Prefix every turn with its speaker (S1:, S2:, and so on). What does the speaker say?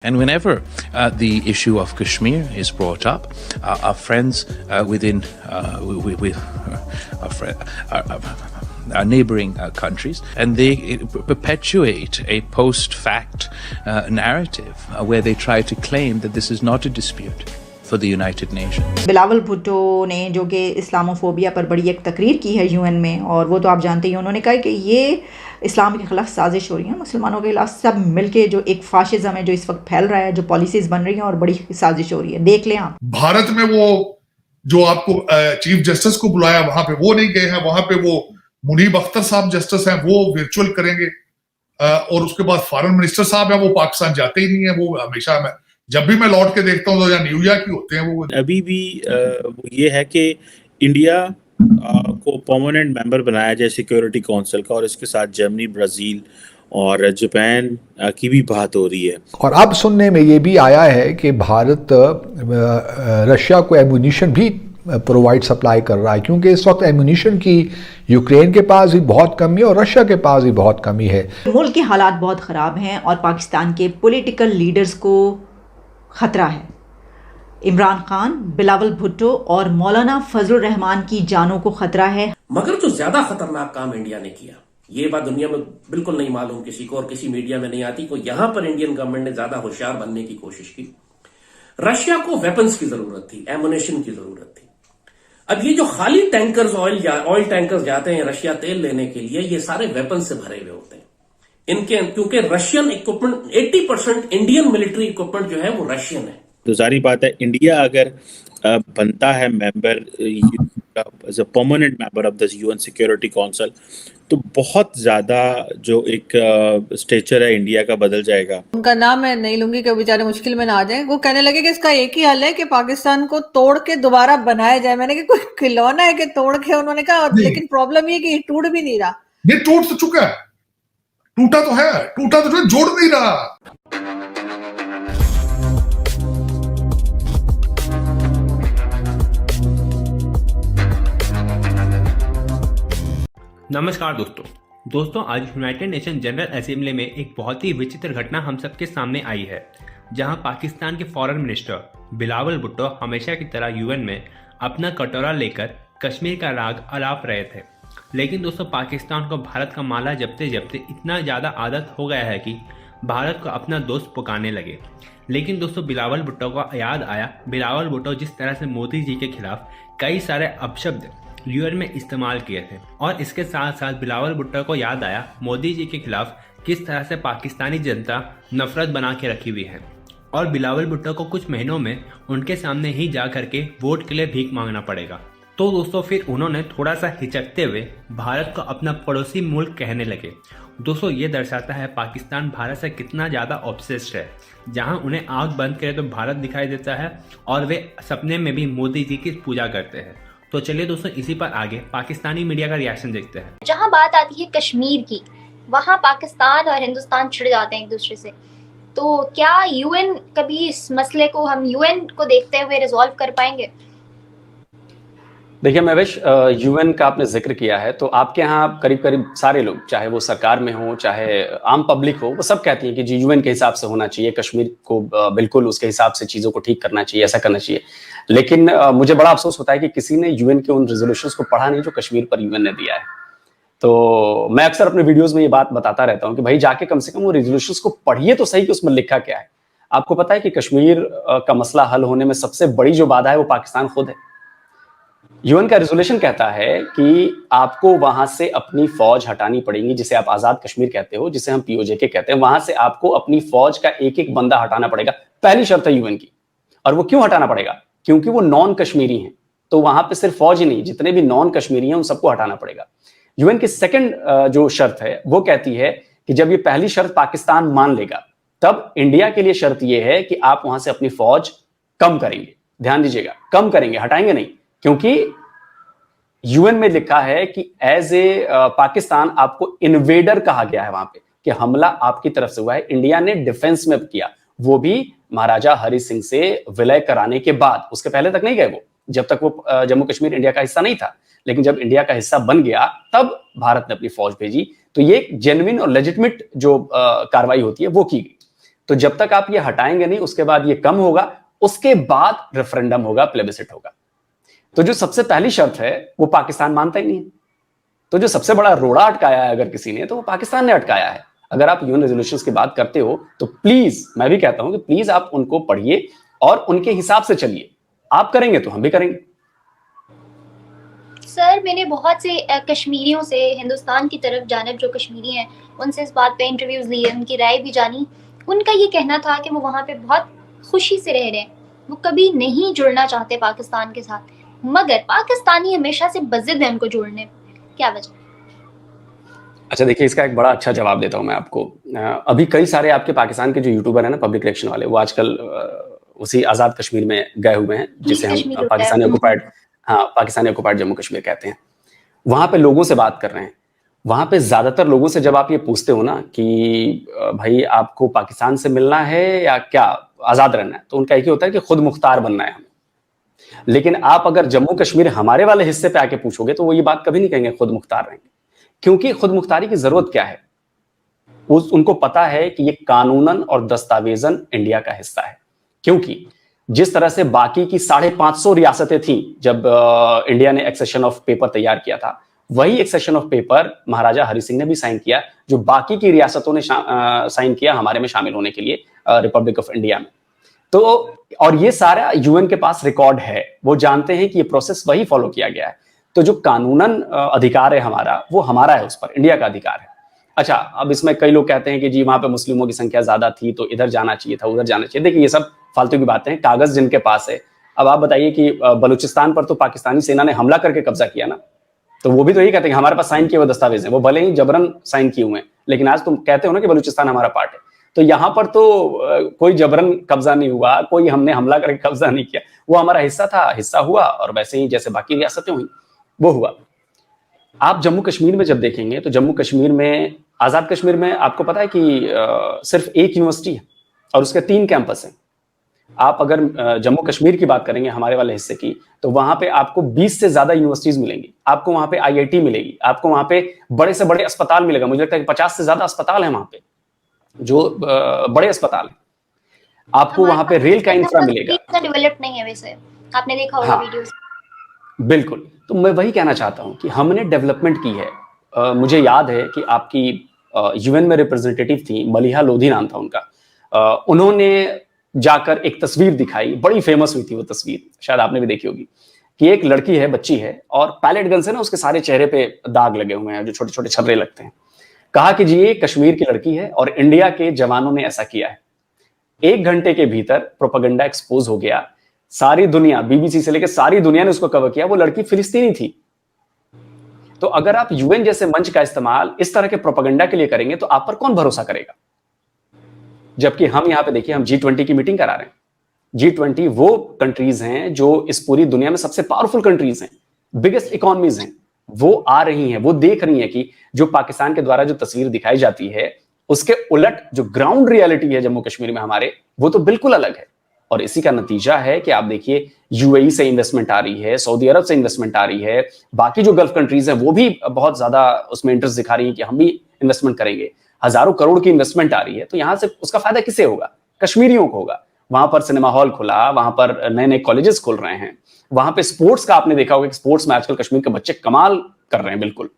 S1: And whenever the issue of Kashmir is brought up, our friends within our neighboring countries, and they perpetuate a post-fact narrative where they try to claim that this is not a dispute for the United Nations.
S2: Bilawal Bhutto ने जो कि Islamophobia पर बड़ी एक तकरीर की है UN में, और वो तो आप जानते ही, उन्होंने कहा कि ये इस्लाम के खिलाफ साजिश हो रही है, मुसलमानों के खिलाफ सब मिलके जो एक फाशिज्म है जो इस वक्त फैल रहा है, जो पॉलिसीज बन रही हैं और बड़ी साजिश हो रही है। देख लें आप,
S3: भारत में वो जो आपको चीफ जस्टिस को बुलाया वहां पे वो नहीं गए हैं, वहां पे वो मुनीब अख्तर साहब जस्टिस हैं, वो वर्चुअल करेंगे, और उसके बाद फॉरेन मिनिस्टर साहब है वो पाकिस्तान जाते ही नहीं है, वो हमेशा जब भी मैं लौट के देखता हूँ तो या न्यूयॉर्क ही होते हैं वो। अभी भी
S4: ये है कि इंडिया को परमानेंट मेंबर बनाया जाए सिक्योरिटी काउंसिल का, और इसके साथ जर्मनी, ब्राजील और जापान की भी बात हो रही है।
S5: और अब सुनने में ये भी आया है कि भारत रशिया को एम्यूनिशन भी प्रोवाइड सप्लाई कर रहा है, क्योंकि इस वक्त एम्यूनिशन की यूक्रेन के पास भी बहुत कमी है और रशिया के पास भी बहुत कमी है।
S2: मुल्क के हालात बहुत ख़राब हैं और पाकिस्तान के पॉलिटिकल लीडर्स को ख़तरा है। इमरान खान, बिलावल भुट्टो और मौलाना फजलुर रहमान की जानों को खतरा है।
S6: मगर जो ज्यादा खतरनाक काम इंडिया ने किया, ये बात दुनिया में बिल्कुल नहीं मालूम किसी को और किसी मीडिया में नहीं आती को, यहां पर इंडियन गवर्नमेंट ने ज्यादा होशियार बनने की कोशिश की। रशिया को वेपन्स की जरूरत थी, एमुनेशन की जरूरत थी। अब ये जो खाली टैंकर्स ऑयल टैंकर्स जाते हैं रशिया तेल लेने के लिए, ये सारे वेपन से भरे हुए होते हैं इनके, क्योंकि Russian equipment 80% Indian military equipment जो है वो रशियन है।
S4: तो सारी बात है, इंडिया अगर बनता है member as a permanent member of the UN security council, तो बहुत ज्यादा जो एक स्टेचर है इंडिया का बदल जाएगा।
S7: उनका नाम मैं नहीं लूंगी कि बेचारे मुश्किल में ना आ जाए। वो कहने लगे कि इसका एक ही हल है कि पाकिस्तान को तोड़ के दोबारा बनाया जाए। मैंने कहा कोई खिलौना है कि तोड़ के, उन्होंने कहा, लेकिन प्रॉब्लम ये कि टूट भी नहीं रहा।
S3: ये टूट तो चुका है, टूटा तो है, टूटा तो जोड़ नहीं रहा।
S8: नमस्कार दोस्तों, आज यूनाइटेड नेशन जनरल असेंबली में एक बहुत ही विचित्र घटना हम सबके सामने आई है, जहां पाकिस्तान के फॉरेन मिनिस्टर बिलावल भुट्टो हमेशा की तरह यूएन में अपना कटोरा लेकर कश्मीर का राग अलाप रहे थे। लेकिन दोस्तों, पाकिस्तान को भारत का माला जपते जपते इतना ज़्यादा आदत हो गया है कि भारत को अपना दोस्त पुकारने लगे। लेकिन दोस्तों, बिलावल भुट्टो को याद आया, बिलावल भुट्टो जिस तरह से मोदी जी के खिलाफ कई सारे अपशब्द यूएन में इस्तेमाल किए थे, और इसके साथ साथ बिलावल भुट्टो को याद आया मोदी जी के खिलाफ किस तरह से पाकिस्तानी जनता नफरत बना के रखी हुई है, और बिलावल भुट्टो को कुछ महीनों में उनके सामने ही जा करके वोट के लिए भीख मांगना पड़ेगा। तो दोस्तों, फिर उन्होंने थोड़ा सा हिचकते हुए भारत को अपना पड़ोसी मुल्क कहने लगे। दोस्तों, ये दर्शाता है पाकिस्तान भारत से कितना ज़्यादा ऑब्सेस्ड है। जहां उन्हें आंख बंद करे तो भारत दिखाई देता है, और वे सपने में भी मोदी जी की पूजा करते हैं। तो चलिए दोस्तों, इसी पर आगे पाकिस्तानी मीडिया का रिएक्शन देखते हैं।
S9: जहां बात आती है कश्मीर की, वहां पाकिस्तान और हिंदुस्तान छिड़ जाते हैं एक दूसरे से। तो क्या यूएन कभी इस मसले को, हम यूएन को देखते हुए रिजॉल्व कर पाएंगे?
S10: देखिए महवेश, यूएन का आपने जिक्र किया है, तो आपके यहाँ करीब करीब सारे लोग, चाहे वो सरकार में हो चाहे आम पब्लिक हो, वो सब कहती हैं कि जी यूएन के हिसाब से होना चाहिए, कश्मीर को बिल्कुल उसके हिसाब से चीज़ों को ठीक करना चाहिए, ऐसा करना चाहिए। लेकिन मुझे बड़ा अफसोस होता है कि किसी ने यूएन के उन रेजोल्यूशंस को पढ़ा नहीं जो कश्मीर पर यूएन ने दिया है। तो मैं अक्सर अपने वीडियोज़ में ये बात बताता रहता हूँ कि भाई जाके कम से कम वो रेजोल्यूशंस को पढ़िए तो सही कि उसमें लिखा क्या है। आपको पता है कि कश्मीर का मसला हल होने में सबसे बड़ी जो बाधा है वो पाकिस्तान खुद है। यूएन का रेजोल्यूशन कहता है कि आपको वहां से अपनी फौज हटानी पड़ेगी, जिसे आप आजाद कश्मीर कहते हो, जिसे हम पीओजे कहते हैं, वहां से आपको अपनी फौज का एक एक बंदा हटाना पड़ेगा। पहली शर्त है यूएन की। और वो क्यों हटाना पड़ेगा? क्योंकि वो नॉन कश्मीरी हैं। तो वहां पे सिर्फ फौज ही नहीं, जितने भी नॉन कश्मीरी हैं उन सबको हटाना पड़ेगा। यूएन की सेकंड जो शर्त है वो कहती है कि जब ये पहली शर्त पाकिस्तान मान लेगा, तब इंडिया के लिए शर्त ये है कि आप वहां से अपनी फौज कम करेंगे। ध्यान दीजिएगा, कम करेंगे, हटाएंगे नहीं। क्योंकि यूएन में लिखा है कि एज ए पाकिस्तान आपको इन्वेडर कहा गया है वहां पे, कि हमला आपकी तरफ से हुआ है। इंडिया ने डिफेंस में किया, वो भी महाराजा हरि सिंह से विलय कराने के बाद। उसके पहले तक नहीं गए वो, जब तक वो जम्मू कश्मीर इंडिया का हिस्सा नहीं था। लेकिन जब इंडिया का हिस्सा बन गया तब भारत ने अपनी फौज भेजी। तो ये जेन्युइन और लेजिटिमेट जो कार्रवाई होती है वो की गई। तो जब तक आप ये हटाएंगे नहीं, उसके बाद ये कम होगा, उसके बाद रेफरेंडम होगा, प्लेबिसिट होगा। तो जो सबसे पहली शर्त है वो पाकिस्तान मानता ही नहीं है। तो जो सबसे बड़ा रोड़ा अटकाया है अगर किसी ने, तो वो पाकिस्तान ने अटकाया है। अगर आप यूएन रेजोल्यूशंस की बात करते हो तो प्लीज, मैं भी कहता हूं कि प्लीज आप उनको पढ़िए और उनके हिसाब से चलिए। आप करेंगे तो हम भी करेंगे।
S9: सर, मैंने बहुत से कश्मीरियों से, हिंदुस्तान की तरफ जानब जो कश्मीरी हैं, उनसे इस बात पे इंटरव्यूज लिए, उनकी राय भी जानी। उनका ये कहना था कि वो वहाँ पे बहुत खुशी से रह रहे हैं, वो कभी नहीं जुड़ना चाहते पाकिस्तान के साथ, मगर पाकिस्तानी हमेशा से बज़िद है उनको जोड़ने। क्या वजह?
S10: अच्छा देखिए, इसका एक बड़ा अच्छा जवाब देता हूं मैं आपको। अभी कई सारे आपके पाकिस्तान के जो यूट्यूबर हैं ना, पब्लिक रिएक्शन वाले, वो आजकल उसी आजाद कश्मीर में गए हुए हैं, जिसे हम पाकिस्तानी ऑक्युपाइड जम्मू कश्मीर कहते हैं। वहां पे लोगों से बात कर रहे हैं। वहां पे ज्यादातर लोगों से जब आप ये पूछते हो ना कि भाई आपको पाकिस्तान से मिलना है या क्या आजाद रहना है, तो उनका एक ही होता है कि खुद मुख्तार बनना है हमें। लेकिन आप अगर जम्मू कश्मीर हमारे वाले हिस्से पे आके पूछोगे तो वो ये बात कभी नहीं कहेंगे खुद मुख्तार रहेंगे, क्योंकि खुद मुख्तारी की जरूरत क्या है, उनको पता है कि ये कानूनन और दस्तावेजन इंडिया का हिस्सा है। क्योंकि जिस तरह से बाकी की 550 रियासतें थीं जब इंडिया ने एक्सेशन ऑफ पेपर तैयार किया था, वही एक्सेशन ऑफ पेपर महाराजा हरि सिंह ने भी साइन किया, जो बाकी की रियासतों ने साइन किया हमारे में शामिल होने के लिए रिपब्लिक ऑफ इंडिया में। तो और ये सारा यूएन के पास रिकॉर्ड है, वो जानते हैं कि ये प्रोसेस वही फॉलो किया गया है। तो जो कानूनन अधिकार है हमारा, वो हमारा है, उस पर इंडिया का अधिकार है। अच्छा, अब इसमें कई लोग कहते हैं कि जी वहां पे मुस्लिमों की संख्या ज्यादा थी तो इधर जाना चाहिए था, उधर जाना चाहिए। देखिए, ये सब फालतू की बातें हैं, कागज जिनके पास है। अब आप बताइए कि बलूचिस्तान पर तो पाकिस्तानी सेना ने हमला करके कब्जा किया ना, तो वो भी तो यही कहते हैं कि हमारे पास साइन किए हुए दस्तावेज हैं, वो भले ही जबरन साइन किए हुए हैं, लेकिन आज तुम कहते हो ना कि बलूचिस्तान हमारा पार्ट है। तो यहाँ पर तो कोई जबरन कब्जा नहीं हुआ, कोई हमने हमला करके कब्जा नहीं किया, वो हमारा हिस्सा था, हिस्सा हुआ, और वैसे ही जैसे बाकी रियासतें हुई वो हुआ। आप जम्मू कश्मीर में जब देखेंगे तो जम्मू कश्मीर में, आजाद कश्मीर में आपको पता है कि सिर्फ एक यूनिवर्सिटी है और उसके 3 कैंपस हैं। आप अगर जम्मू कश्मीर की बात करेंगे हमारे वाले हिस्से की, तो वहां पे आपको 20 से ज्यादा यूनिवर्सिटीज मिलेंगी, आपको वहां पे आईआईटी मिलेगी, आपको वहां पे बड़े से बड़े अस्पताल मिलेगा। मुझे लगता है कि 50 से ज्यादा अस्पताल है वहां पे, जो बड़े अस्पताल है। आपको वहां पे रेल का इंफ्रा मिलेगा।
S9: डेवलप नहीं है वैसे, आपने देखा होगा वीडियोस।
S10: बिल्कुल, तो मैं वही कहना चाहता हूं कि हमने डेवलपमेंट की है। मुझे याद है कि आपकी यूएन में रिप्रेजेंटेटिव थी, मलिहा लोधी नाम था उनका। उन्होंने जाकर एक तस्वीर दिखाई, बड़ी फेमस हुई थी वो तस्वीर, शायद आपने भी देखी होगी, कि एक लड़की है, बच्ची है, और पैलेट गन से ना उसके सारे चेहरे पे दाग लगे हुए हैं, जो छोटे छोटे छर्रे लगते हैं। कहा कि जी ये कश्मीर की लड़की है और इंडिया के जवानों ने ऐसा किया है। 1 घंटे के भीतर प्रोपेगेंडा एक्सपोज हो गया। सारी दुनिया, बीबीसी से लेकर सारी दुनिया ने उसको कवर किया, वो लड़की फिलिस्तीनी थी। तो अगर आप यूएन जैसे मंच का इस्तेमाल इस तरह के प्रोपेगेंडा के लिए करेंगे तो आप पर कौन भरोसा करेगा? जबकि हम यहां पे देखिए, हम G20 की मीटिंग करा रहे हैं। G20 वो कंट्रीज हैं जो इस पूरी दुनिया में सबसे पावरफुल कंट्रीज हैं, बिगेस्ट इकोनॉमीज हैं। वो आ रही हैं, वो देख रही हैं कि जो पाकिस्तान के द्वारा जो तस्वीर दिखाई जाती है, उसके उलट जो ग्राउंड रियलिटी है जम्मू कश्मीर में हमारे, वो तो बिल्कुल अलग है। और इसी का नतीजा है कि आप देखिए, यूएई से इन्वेस्टमेंट आ रही है, सऊदी अरब से इन्वेस्टमेंट आ रही है, बाकी जो गल्फ कंट्रीज हैं वो भी बहुत ज्यादा उसमें इंटरेस्ट दिखा रही है कि हम भी इन्वेस्टमेंट करेंगे। हजारों करोड़ की इन्वेस्टमेंट आ रही है, तो यहां से उसका फायदा किसे होगा? कश्मीरियों को होगा। वहां पर सिनेमा हॉल खुला, वहां पर नए नए कॉलेजेस खुल रहे हैं, वहां पे स्पोर्ट्स का आपने देखा होगा कि स्पोर्ट्स में आजकल कश्मीर के बच्चे कमाल कर रहे हैं। बिल्कुल